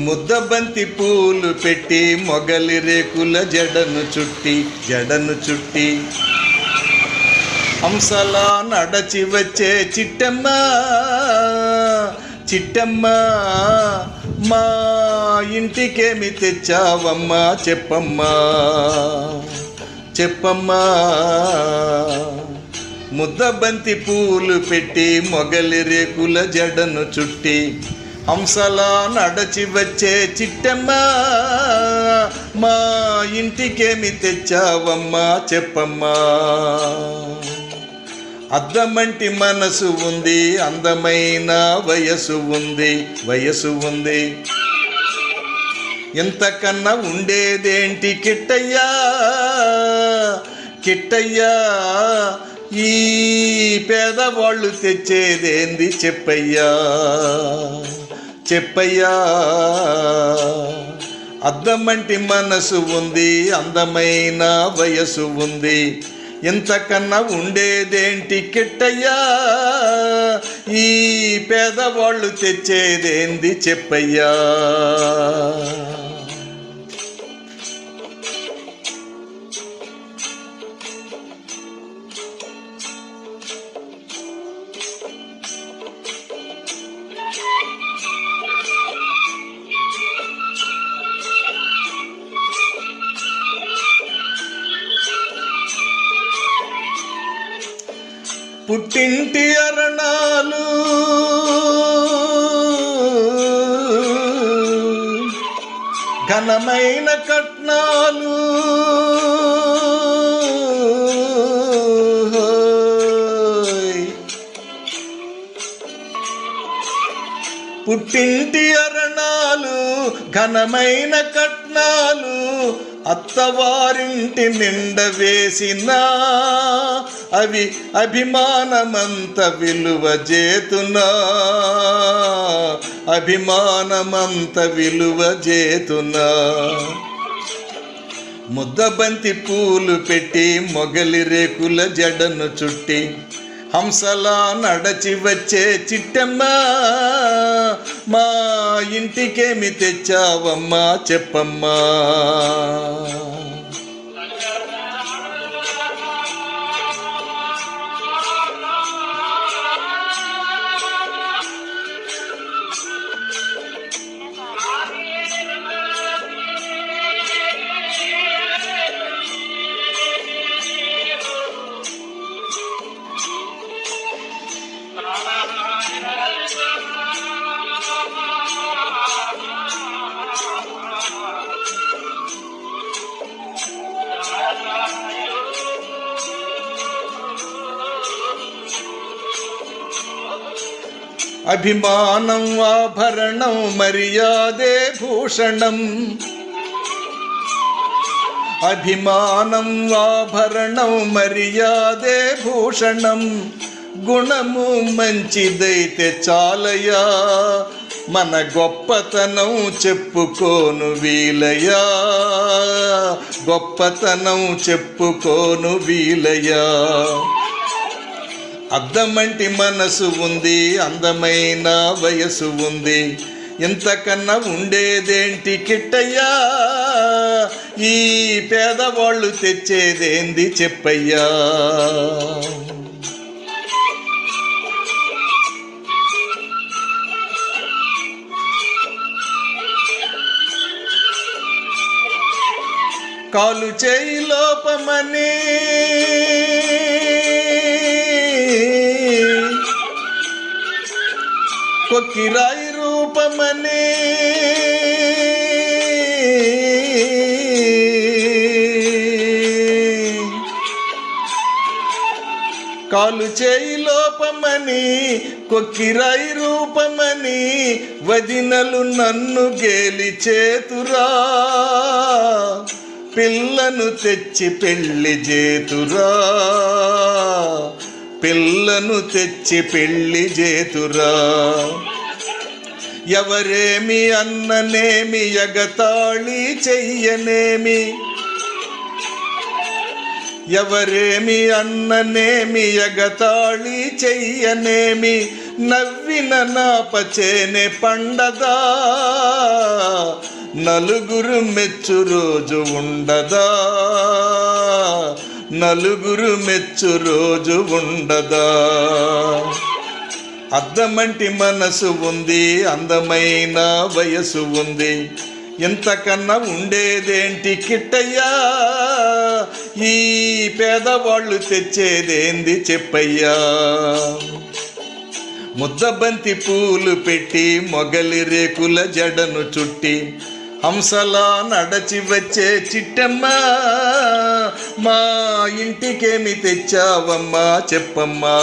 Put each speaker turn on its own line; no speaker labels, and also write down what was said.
ముద్దబంతి పూలు పెట్టి మొగలి రేకుల జడను చుట్టి హంసలా నడచి వచ్చే చిట్టమ్మ మా ఇంటికేమి తెచ్చావమ్మా చెప్పమ్మా ముద్దబంతి పూలు పెట్టి మొగలి రేకుల జడను చుట్టి హంసలా నడచి వచ్చే చిట్టమ్మ మా ఇంటికేమి తెచ్చావమ్మా చెప్పమ్మా. అద్దమంటి మనసు ఉంది, అందమైన వయసు ఉంది ఎంతకన్నా ఉండేదేంటి కిట్టయ్యా ఈ పేదవాళ్ళు తెచ్చేదేంది చెప్పయ్యా. అద్దమంటి మనసు ఉంది, అందమైన వయసు ఉంది ఎంతకన్నా ఉండేదేంటి కిట్టయ్యా ఈ పేదవాళ్ళు తెచ్చేదేంది చెప్పయ్యా. పుట్టింటి అరణాలు ఘనమైన కట్నాలు పుట్టింటి అరణాలు ఘనమైన కట్నాలు అత్తవారింటి నిండ వేసిన అవి అభిమానమంత విలువ చేతునా. ముద్దబంతి పూలు పెట్టి మొగలి రేకుల జడను చుట్టి హంసలా నడచి వచ్చే చిట్టమ్మ మా ఇంటికేమి తెచ్చావమ్మా చెప్పమ్మా. అభిమానం ఆభరణం మర్యాదే భూషణం అభిమానం ఆభరణం మర్యాదే భూషణం గుణము మంచిదైతే చాలయా మన గొప్పతనం చెప్పుకోను వీలయ్యా. అద్దమంటి మనసు ఉంది, అందమైన వయసు ఉంది ఎంతకన్నా ఉండేదేంటి కిట్టయ్యా ఈ పేదవాళ్ళు తెచ్చేదేంది చెప్పయ్యా. కాలు చేయి లోపమని కొక్కిరాయి రూపమని కాలు చేయి లోపమని కొక్కిరాయి రూపమని వదినలు నన్ను గేలి చేతురా పిల్లను తెచ్చి పెళ్లి చేతురా. ఎవరేమి అన్ననేమి ఎగతాళి చెయ్యనేమి ఎవరేమి అన్ననేమి ఎగతాళి చెయ్యనేమి నవ్విన నాపచేనే పండదా, నలుగురు మెచ్చు రోజు ఉండదా, నలుగురు మెచ్చు రోజు ఉండదా. అద్దమంటి మనసు ఉంది, అందమైన వయసు ఉంది, ఎంతకన్నా ఉండేదేంటి కిట్టయ్యా, ఈ పేదవాళ్ళు తెచ్చేదేంది చెప్పయ్యా. ముద్దబంతి పూలు పెట్టి మొగలి రేకుల జడను చుట్టి హంసలా నడచి వచ్చే చిట్టమ్మా, మా ఇంటికేమి తెచ్చావమ్మా చెప్పమ్మా.